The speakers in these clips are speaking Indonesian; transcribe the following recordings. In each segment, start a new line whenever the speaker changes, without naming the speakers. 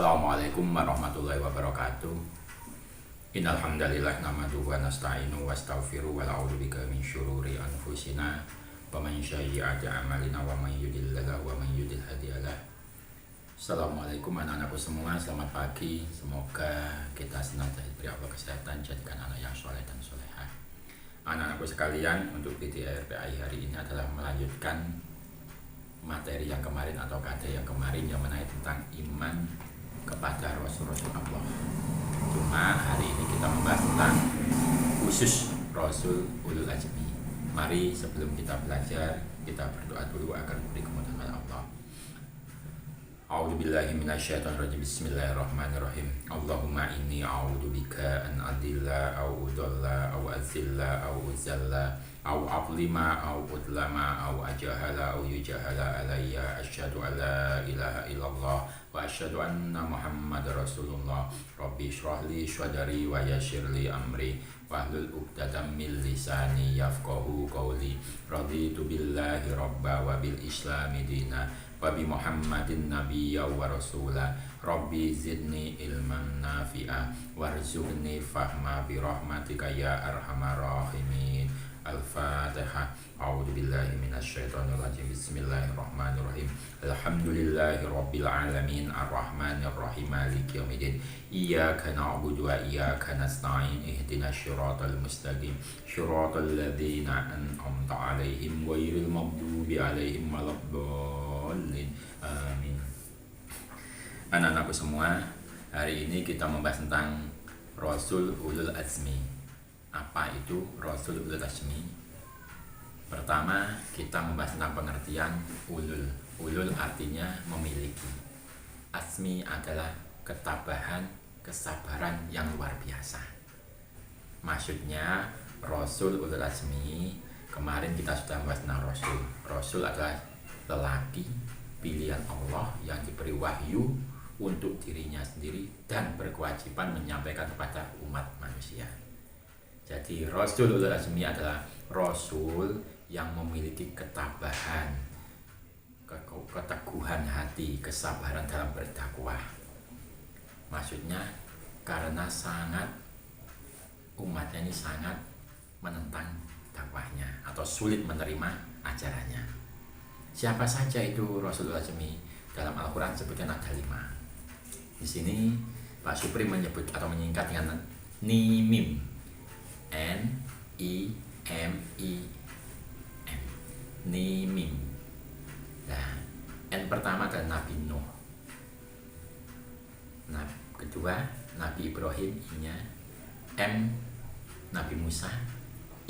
Assalamualaikum warahmatullahi wabarakatuh. Innal hamdalillah nahmaduhu wa nasta'inu wa nastaghfiruh wa na'udzubika min syururi anfusina wa min sayyiati a'malina wa may yudhlil wa may yudhlil hadiyalah. Assalamualaikum anak-anakku semua, selamat pagi. Semoga kita senantiasa diberi Allah kesehatan, jadikan anak yang soleh dan solehah. Anak-anakku sekalian, untuk PTRPI hari ini adalah melanjutkan materi yang kemarin atau kajian yang kemarin yang menaik tentang iman kepada Rasul-Rasul Allah. Cuma hari ini kita membahas tentang khusus Rasul Ulul Azmi. Mari sebelum kita belajar, kita berdoa dulu agar diberi kemudahan Allah. A'udzubillahi minasyaitonirrajim. Bismillahirrahmanirrahim. Allahumma inni a'udzubika an adilla au udalla au azilla au uzalla au ablima au udlama au ajahala au yujahala alayya. Asyhadu an la ilaha illallah wa asyhadu anna Muhammadar Rasulullah. Rabbi shrah li sadri wa yassir li amri wahlul 'uqdatam min lisani yafqahu qawli. Raditu billahi rabba wa bil islami dina wa bi Muhammadin nabiyya wa rasula. Rabbi zidni ilman nafi'a warzuqni fahma bi rahmatika ya arhamar rahimin. Al-Fatihah. A'udzu billahi minasyaitonir rajim. Bismillahirrahmanirrahim. Alhamdulillahirabbil alamin arrahmanir rahim maliki yaumiddin. Iyyaka na'budu wa iyyaka nasta'in. Ihdinas siratal mustaqim. Shiratal ladzina an'amta 'alaihim ghairil maghdubi 'alaihim waladdallin. Amin. Anak-anakku semua, hari ini kita membahas tentang Rasul Ulul Azmi. Apa itu Rasul Ulul Azmi? Pertama, kita membahas tentang pengertian ulul. Ulul artinya memiliki. Azmi adalah ketabahan, kesabaran yang luar biasa. Maksudnya Rasul Ulul Azmi, kemarin kita sudah membahas tentang Rasul. Rasul adalah lelaki pilihan Allah yang diberi wahyu untuk dirinya sendiri dan berkewajiban menyampaikan kepada umat manusia. Jadi Rasul Ulul Azmi adalah Rasul yang memiliki ketabahan, keteguhan hati, kesabaran dalam berdakwah. Maksudnya karena umatnya ini sangat menentang dakwahnya atau sulit menerima ajarannya. Siapa saja itu Rasul Ulul Azmi? Dalam Al-Quran sebutkan ada 5. Di sini Pak Supri menyebut atau menyingkat dengan Nimim. N-I-M-I-M. Nimim. Nah, N pertama adalah Nabi Nuh. Nah, kedua Nabi Ibrahim, I-nya. M Nabi Musa,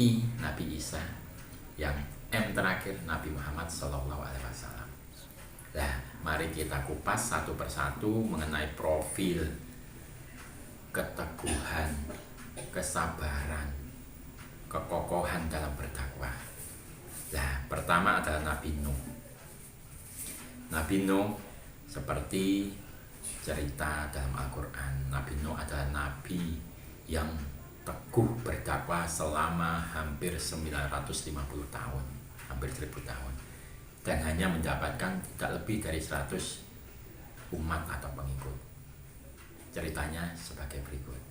I Nabi Isa, yang M terakhir Nabi Muhammad SAW. Nah, mari kita kupas satu persatu mengenai profil keteguhan, kesabaran, kekokohan dalam berdakwah. Nah, pertama adalah Nabi Nuh. Nabi Nuh seperti cerita dalam Al-Quran, Nabi Nuh adalah Nabi yang teguh berdakwah selama hampir 950 tahun, hampir 1000 tahun, dan hanya mendapatkan tidak lebih dari 100 umat atau pengikut. Ceritanya sebagai berikut.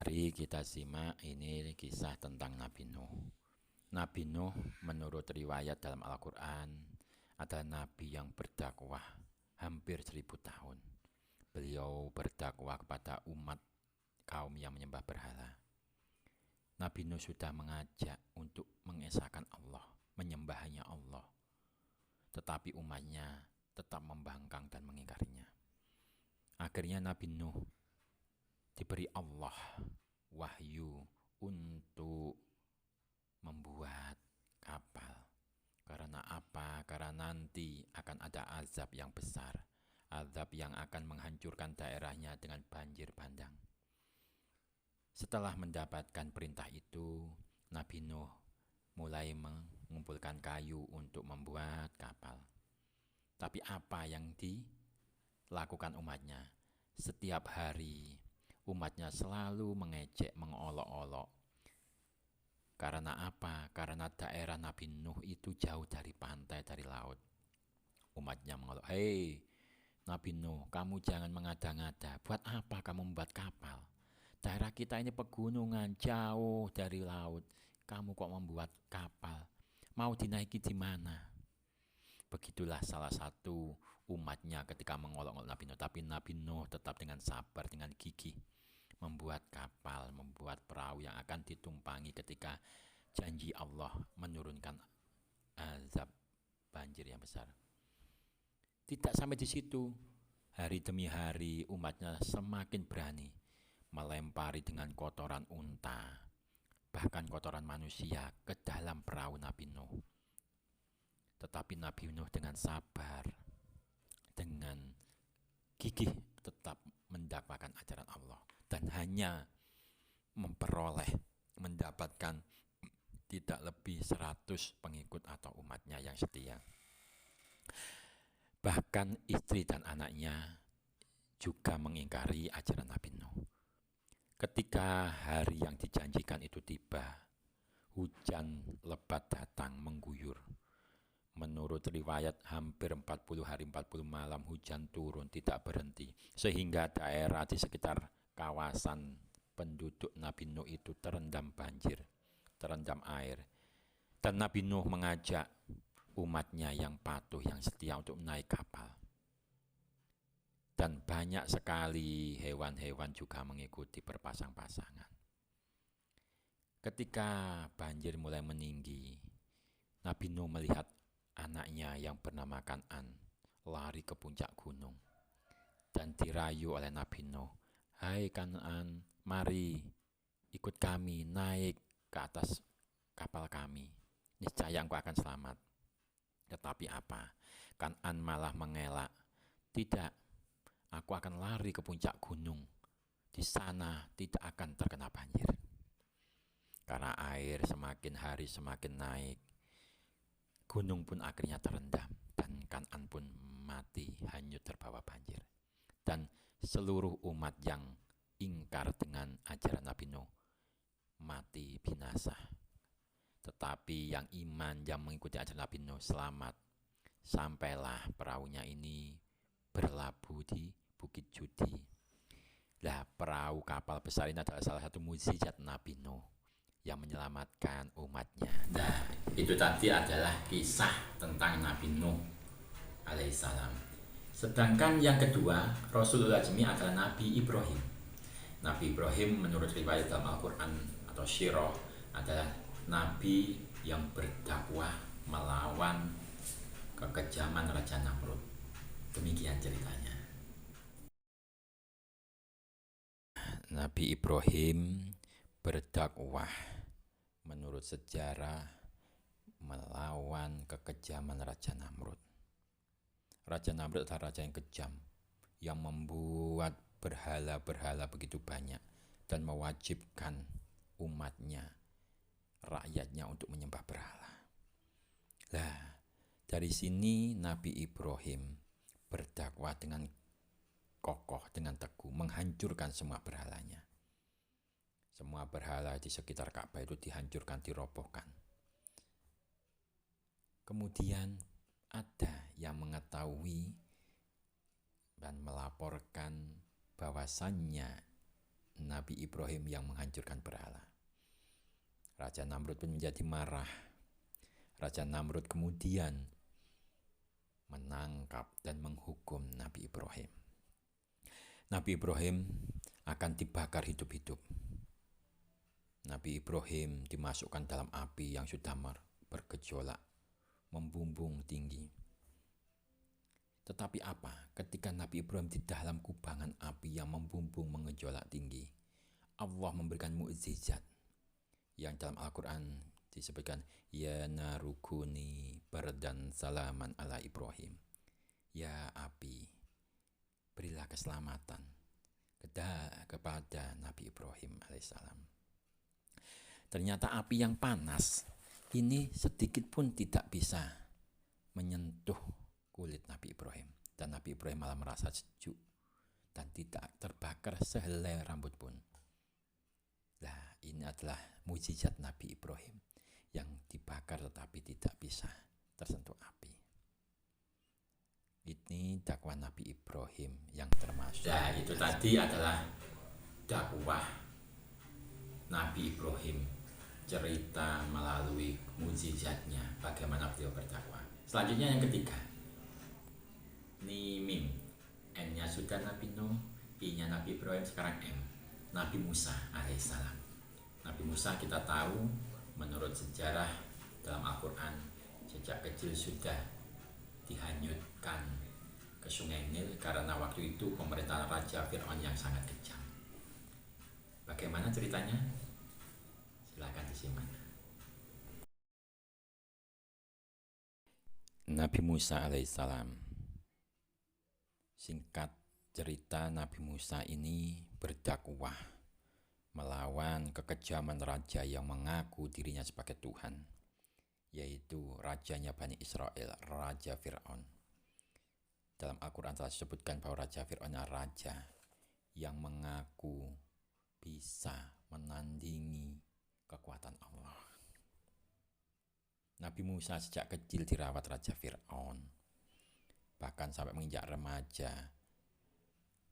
Mari kita simak, ini kisah tentang Nabi Nuh. Nabi Nuh menurut riwayat dalam Al-Quran adalah Nabi yang berdakwah hampir 1000 tahun. Beliau berdakwah kepada umat kaum yang menyembah berhala. Nabi Nuh sudah mengajak untuk mengesahkan Allah, menyembahnya Allah. Tetapi umatnya tetap membangkang dan mengingkarinya. Akhirnya Nabi Nuh diberi Allah wahyu untuk membuat kapal. Karena apa? Karena nanti akan ada azab yang besar. Azab yang akan menghancurkan daerahnya dengan banjir bandang. Setelah mendapatkan perintah itu, Nabi Nuh mulai mengumpulkan kayu untuk membuat kapal. Tapi apa yang dilakukan umatnya? Setiap hari umatnya selalu mengejek, mengolok-olok. Karena apa? Karena daerah Nabi Nuh itu jauh dari pantai, dari laut.
Umatnya mengeluh, "Hei Nabi Nuh, kamu jangan mengada-ngada. Buat apa kamu membuat kapal? Daerah kita ini pegunungan, jauh dari laut. Kamu kok membuat kapal? Mau dinaiki di mana?" Begitulah salah satu umatnya ketika mengolok-olok Nabi Nuh. Tapi Nabi Nuh tetap dengan sabar, dengan gigih membuat kapal, membuat perahu yang akan ditumpangi ketika janji Allah menurunkan azab banjir yang besar. Tidak sampai di situ, hari demi hari umatnya semakin berani melempari dengan kotoran unta, bahkan kotoran manusia ke dalam perahu Nabi Nuh. Tetapi Nabi Nuh dengan sabar, dengan gigih tetap mendapatkan ajaran Allah dan hanya mendapatkan tidak lebih 100 pengikut atau umatnya yang setia. Bahkan istri dan anaknya juga mengingkari ajaran Nabi Nuh. Ketika hari yang dijanjikan itu tiba, hujan lebat datang mengguyur. Menurut riwayat hampir 40 hari 40 malam hujan turun tidak berhenti, sehingga daerah di sekitar kawasan penduduk Nabi Nuh itu terendam banjir, terendam air. Dan Nabi Nuh mengajak umatnya yang patuh, yang setia untuk naik kapal. Dan banyak sekali hewan-hewan juga mengikuti berpasang-pasangan. Ketika banjir mulai meninggi, Nabi Nuh melihat anaknya yang bernama Kan'an lari ke puncak gunung dan dirayu oleh Nabi Nuh. "Hai Kan'an, mari ikut kami naik ke atas kapal kami. Niscaya engkau akan selamat." Tetapi apa? Kan'an malah mengelak. "Tidak, aku akan lari ke puncak gunung. Di sana tidak akan terkena banjir." Karena air semakin hari semakin naik, gunung pun akhirnya terendam dan Kan'an pun mati hanyut terbawa banjir. Dan seluruh umat yang ingkar dengan ajaran Nabi Nuh mati binasa. Tetapi yang iman, yang mengikuti ajaran Nabi Nuh selamat. Sampailah perahunya ini berlabuh di Bukit Judi. Nah, perahu kapal besar ini adalah salah satu mukjizat Nabi Nuh yang menyelamatkan umatnya.
Nah, itu tadi adalah kisah tentang Nabi Nuh alaihissalam. Sedangkan yang kedua, Rasulul Azmi adalah Nabi Ibrahim. Nabi Ibrahim menurut riwayat dalam Al-Quran atau Syirah adalah Nabi yang berdakwah melawan kekejaman Raja Namrud. Demikian ceritanya.
Nabi Ibrahim berdakwah menurut sejarah melawan kekejaman Raja Namrud. Raja Namrud adalah raja yang kejam, yang membuat berhala-berhala begitu banyak dan mewajibkan umatnya, rakyatnya untuk menyembah berhala. Nah, dari sini Nabi Ibrahim berdakwah dengan kokoh, dengan teguh, menghancurkan semua berhalanya. Semua berhala di sekitar Ka'bah itu dihancurkan, dirobohkan. Kemudian ada yang mengetahui dan melaporkan bahwasannya Nabi Ibrahim yang menghancurkan berhala. Raja Namrud pun menjadi marah. Raja Namrud kemudian menangkap dan menghukum Nabi Ibrahim. Nabi Ibrahim akan dibakar hidup-hidup. Nabi Ibrahim dimasukkan dalam api yang sudah bergejolak, membumbung tinggi. Tetapi apa? Ketika Nabi Ibrahim di dalam kubangan api yang membumbung mengejolak tinggi, Allah memberikan mukjizat yang dalam Al-Quran disebutkan, "Ya narukuni bardan salaman ala Ibrahim." Ya api, berilah keselamatan kepada Nabi Ibrahim alaihissalam. Ternyata api yang panas ini sedikit pun tidak bisa menyentuh kulit Nabi Ibrahim. Dan Nabi Ibrahim malah merasa sejuk dan tidak terbakar sehelai rambut pun. Nah, ini adalah mukjizat Nabi Ibrahim yang dibakar tetapi tidak bisa tersentuh api. Ini dakwah Nabi Ibrahim yang termasuk.
Nah, itu tadi adalah dakwah Nabi Ibrahim, cerita melalui mukjizatnya bagaimana beliau berdakwah. Selanjutnya yang ketiga, ini mim, N-nya sudah Nabi Nuh, I-nya Nabi Ibrahim, sekarang M, Nabi Musa alaihissalam. Nabi Musa kita tahu menurut sejarah dalam Al-Quran sejak kecil sudah dihanyutkan ke sungai Nil karena waktu itu pemerintahan Raja Fir'aun yang sangat kejam. Bagaimana ceritanya? Silakan disimak.
Nabi Musa alaihissalam. Singkat cerita, Nabi Musa ini berdakwah melawan kekejaman raja yang mengaku dirinya sebagai Tuhan, yaitu rajanya Bani Israel, Raja Fir'aun. Dalam Al-Quran telah disebutkan bahwa Raja Fir'aun adalah raja yang mengaku bisa menandingi kekuatan Allah. Nabi Musa sejak kecil dirawat Raja Fir'aun, bahkan sampai menginjak remaja.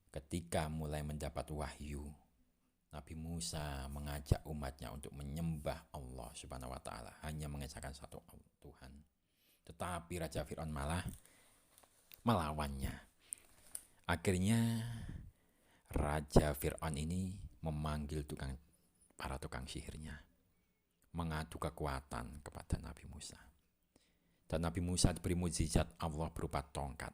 Ketika mulai mendapat wahyu, Nabi Musa mengajak umatnya untuk menyembah Allah Subhanahu wa Ta'ala, hanya mengesahkan satu Tuhan. Tetapi Raja Fir'aun malah melawannya. Akhirnya Raja Fir'aun ini memanggil para tukang sihirnya, mengadu kekuatan kepada Nabi Musa. Dan Nabi Musa diberi mukjizat Allah berupa tongkat.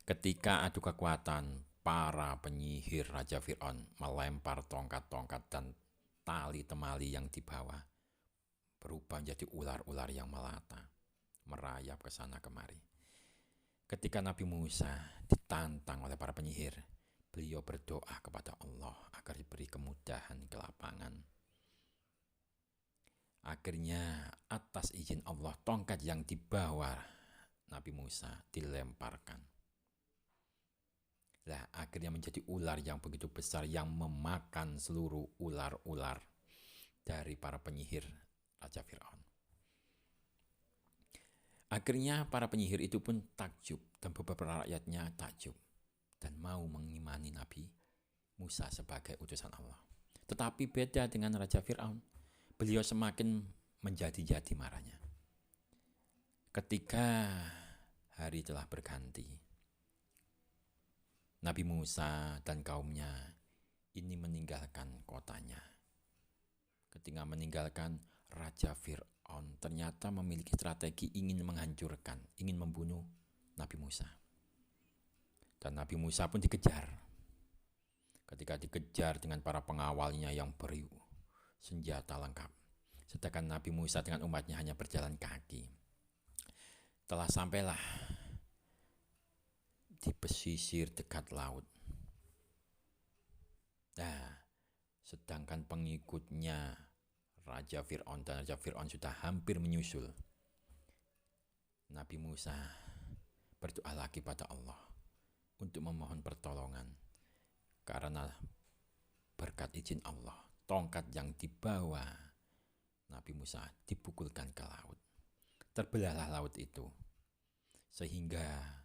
Ketika adu kekuatan, para penyihir Raja Fir'aun melempar tongkat-tongkat dan tali temali yang dibawa berubah menjadi ular-ular yang melata, merayap ke sana kemari. Ketika Nabi Musa ditantang oleh para penyihir, beliau berdoa kepada Allah agar diberi kemudahan, kelapangan. Akhirnya atas izin Allah, tongkat yang dibawa Nabi Musa dilemparkan. Akhirnya menjadi ular yang begitu besar yang memakan seluruh ular-ular dari para penyihir Raja Fir'aun. Akhirnya para penyihir itu pun takjub dan beberapa rakyatnya takjub dan mau mengimani Nabi Musa sebagai utusan Allah. Tetapi beda dengan Raja Fir'aun, beliau semakin menjadi-jadi marahnya. Ketika hari telah berganti, Nabi Musa dan kaumnya ini meninggalkan kotanya. Ketika meninggalkan, Raja Fir'aun ternyata memiliki strategi ingin menghancurkan, ingin membunuh Nabi Musa. Dan Nabi Musa pun dikejar. Ketika dikejar dengan para pengawalnya yang bersenjata lengkap, sedangkan Nabi Musa dengan umatnya hanya berjalan kaki. Telah sampailah di pesisir dekat laut. Sedangkan pengikutnya Raja Fir'aun dan Raja Fir'aun sudah hampir menyusul. Nabi Musa berdoa lagi pada Allah untuk memohon pertolongan, karena berkat izin Allah, tongkat yang dibawa Nabi Musa dipukulkan ke laut. Terbelahlah laut itu, sehingga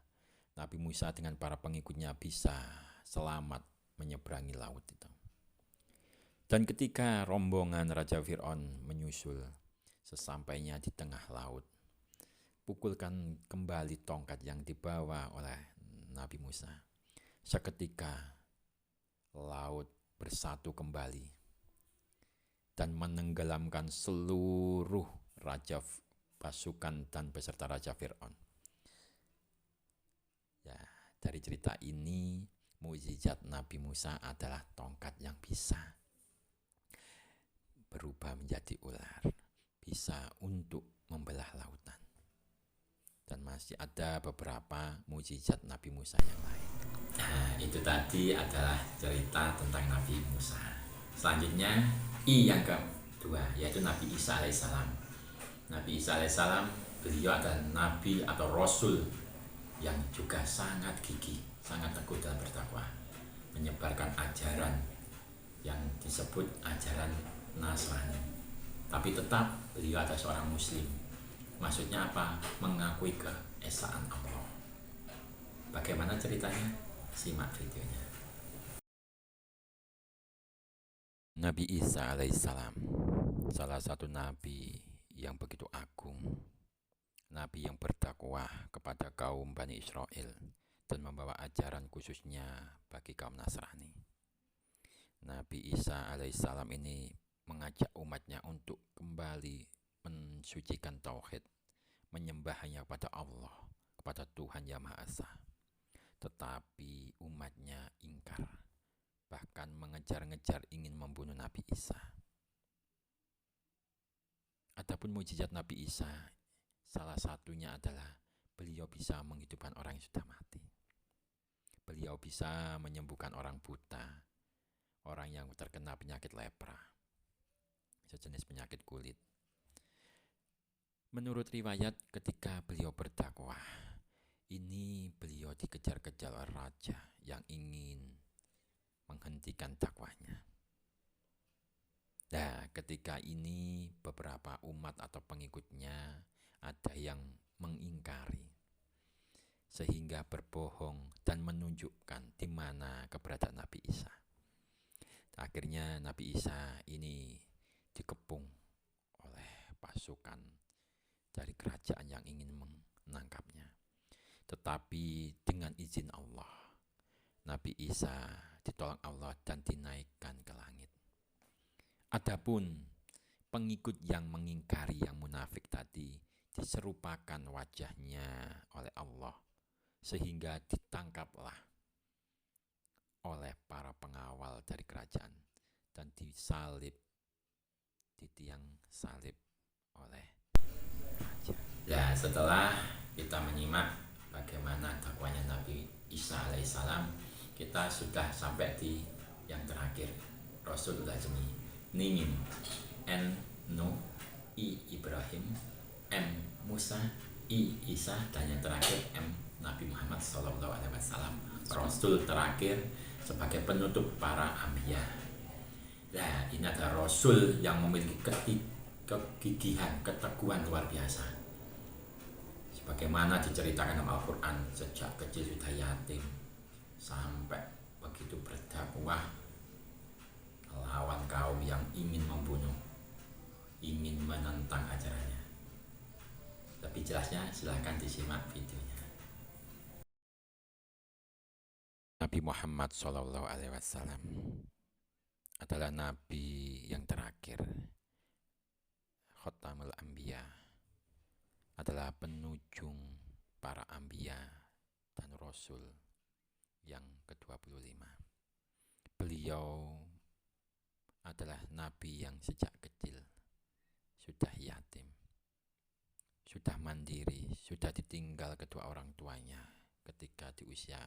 Nabi Musa dengan para pengikutnya bisa selamat menyeberangi laut itu. Dan ketika rombongan Raja Fir'aun menyusul, sesampainya di tengah laut, pukulkan kembali tongkat yang dibawa oleh Nabi Musa. Seketika laut bersatu kembali dan menenggelamkan seluruh raja pasukan dan beserta Raja Fir'aun. Dari cerita ini, mukjizat Nabi Musa adalah tongkat yang bisa berubah menjadi ular, bisa untuk membelah lautan. Dan masih ada beberapa mukjizat Nabi Musa yang lain.
Itu tadi adalah cerita tentang Nabi Musa. Selanjutnya, I yang kedua, yaitu Nabi Isa alaihissalam. Nabi Isa alaihissalam, beliau adalah Nabi atau Rasul yang juga sangat gigih, sangat teguh dalam berdakwah, menyebarkan ajaran yang disebut ajaran Nasrani. Tapi tetap beliau adalah seorang Muslim. Maksudnya apa? Mengakui keesaan Allah. Bagaimana ceritanya? Simak videonya.
Nabi Isa alaihissalam, salah satu nabi yang begitu agung, nabi yang berdakwah kepada kaum Bani Israel dan membawa ajaran khususnya bagi kaum Nasrani. Nabi Isa alaihissalam ini mengajak umatnya untuk kembali mensucikan tauhid, menyembah hanya kepada Allah, kepada Tuhan Yang Maha Esa. Tetapi umatnya ingkar, bahkan mengejar-ngejar ingin membunuh Nabi Isa. Adapun mukjizat Nabi Isa, salah satunya adalah beliau bisa menghidupkan orang yang sudah mati. Beliau bisa menyembuhkan orang buta, orang yang terkena penyakit lepra, sejenis penyakit kulit. Menurut riwayat, ketika beliau berdakwah, ini beliau dikejar-kejar oleh raja yang ingin menghentikan dakwahnya. Nah, ketika ini beberapa umat atau pengikutnya ada yang mengingkari, sehingga berbohong dan menunjukkan di mana keberadaan Nabi Isa. Akhirnya Nabi Isa ini dikepung oleh pasukan dari kerajaan yang ingin menangkapnya. Tetapi dengan izin Allah, Nabi Isa ditolong Allah dan dinaikkan ke langit. Adapun pengikut yang mengingkari, yang munafik tadi, diserupakan wajahnya oleh Allah, sehingga ditangkaplah oleh para pengawal dari kerajaan dan disalib di tiang salib oleh raja.
Ya, setelah kita menyimak bagaimana dakwahnya Nabi Isa alaihissalam, kita sudah sampai di yang terakhir, Rasulullah Jemi Ningin N Nuh I Ibrahim M Musa I Isa, dan yang terakhir M Nabi Muhammad SAW, Rasul terakhir sebagai penutup para anbiya. Nah, ini adalah Rasul yang memiliki kegigihan, keteguhan luar biasa. Sebagaimana diceritakan dalam Al-Quran, sejak kecil sudah yatim, sampai begitu berdakwah melawan kaum yang ingin membunuh, ingin menentang ajarannya. Lebih jelasnya silahkan disimak videonya.
Nabi Muhammad SAW adalah nabi yang terakhir, Khatamul Anbiya, adalah penujung para anbiya dan rasul yang ke-25. Beliau adalah nabi yang sejak kecil sudah yatim, sudah mandiri, sudah ditinggal kedua orang tuanya ketika di usia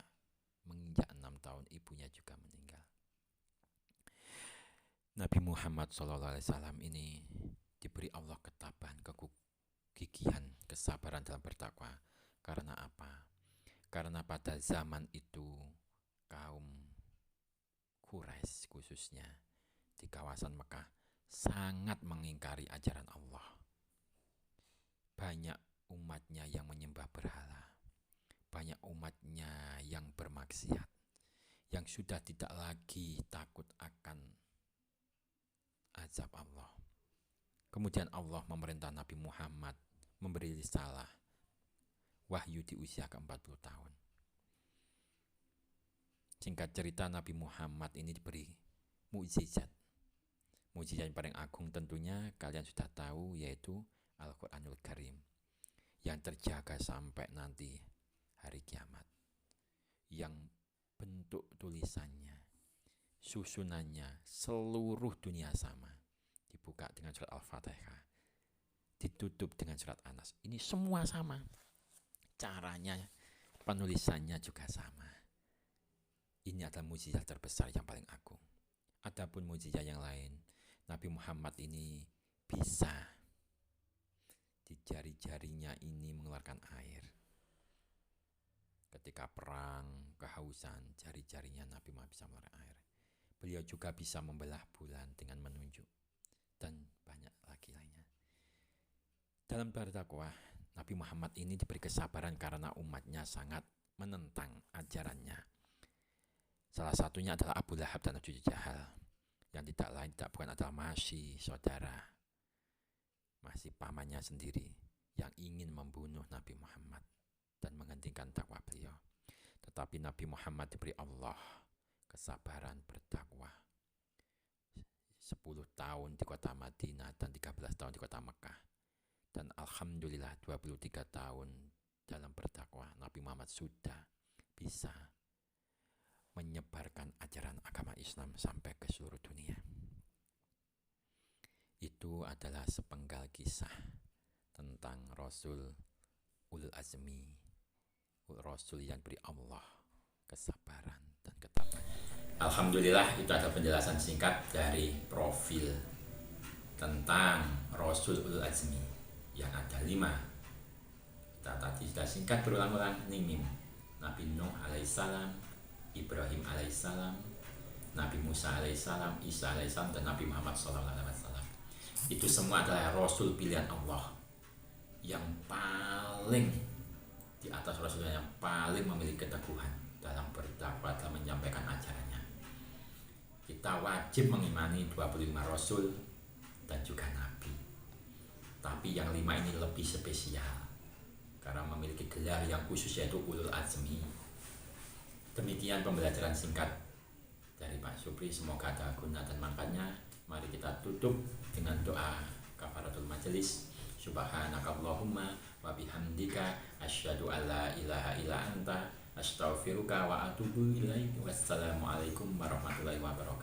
menginjak 6 tahun, ibunya juga meninggal. Nabi Muhammad SAW ini diberi Allah ketabahan, kegigihan, kesabaran dalam berdakwah. Karena apa? Karena pada zaman itu kaum Quraisy khususnya di kawasan Mekah sangat mengingkari ajaran Allah. Banyak umatnya yang menyembah berhala, banyak umatnya yang bermaksiat, yang sudah tidak lagi takut akan azab Allah. Kemudian Allah memerintah Nabi Muhammad memberi risalah wahyu di usia ke-40 tahun. Singkat cerita, Nabi Muhammad ini diberi mukjizat. Mukjizat yang paling agung tentunya kalian sudah tahu, yaitu Al-Quranul Karim, yang terjaga sampai nanti hari kiamat, yang bentuk tulisannya, susunannya seluruh dunia sama. Dibuka dengan surat Al-Fatihah, ditutup dengan surat An-Nas. Ini semua sama. Caranya, penulisannya juga sama. Ini adalah mukjizat terbesar yang paling agung. Adapun mukjizat yang lain, Nabi Muhammad ini bisa di jari-jarinya ini mengeluarkan air. Ketika perang, kehausan, jari-jarinya Nabi Muhammad bisa mengeluarkan air. Beliau juga bisa membelah bulan dengan menunjuk, dan banyak lagi lainnya. Dalam berdakwah, Nabi Muhammad ini diberi kesabaran karena umatnya sangat menentang ajarannya. Salah satunya adalah Abu Lahab dan Abu Jahal, yang tidak lain tidak bukan adalah masih saudara, masih pamannya sendiri yang ingin membunuh Nabi Muhammad dan menghentikan dakwah beliau. Tetapi Nabi Muhammad diberi Allah kesabaran berdakwah 10 tahun di kota Madinah dan 13 tahun di kota Mekah. Dan alhamdulillah 23 tahun dalam berdakwah Nabi Muhammad sudah bisa menyebarkan ajaran agama Islam sampai ke seluruh dunia. Itu adalah sepenggal kisah tentang Rasul Ulul Azmi, Rasul yang beri Allah kesabaran dan ketabahan.
Alhamdulillah, itu adalah penjelasan singkat dari profil tentang Rasul Ulul Azmi yang ada 5. Kita tadi sudah singkat berulang-ulang nih, Nabi Nuh alaihissalam, Ibrahim alaihissalam, Nabi Musa alaihissalam, Isa alaihissalam, dan Nabi Muhammad SAW. Itu semua adalah Rasul pilihan Allah yang paling di atas Rasulnya, yang paling memiliki keteguhan dalam berdakwah, dalam menyampaikan ajarannya. Kita wajib mengimani 25 Rasul dan juga Nabi. Tapi yang 5 ini lebih spesial karena memiliki gelar yang khusus, yaitu Ulul Azmi. Demikian pembelajaran singkat dari Pak Supri, semoga ada guna dan manfaatnya. Mari kita tutup dengan doa kafaratul majelis. Subhanakallahumma wa bihamdika asyhadu an la ilaha illa anta astaghfiruka wa atubu ilaik. Wassalamualaikum warahmatullahi wabarakatuh.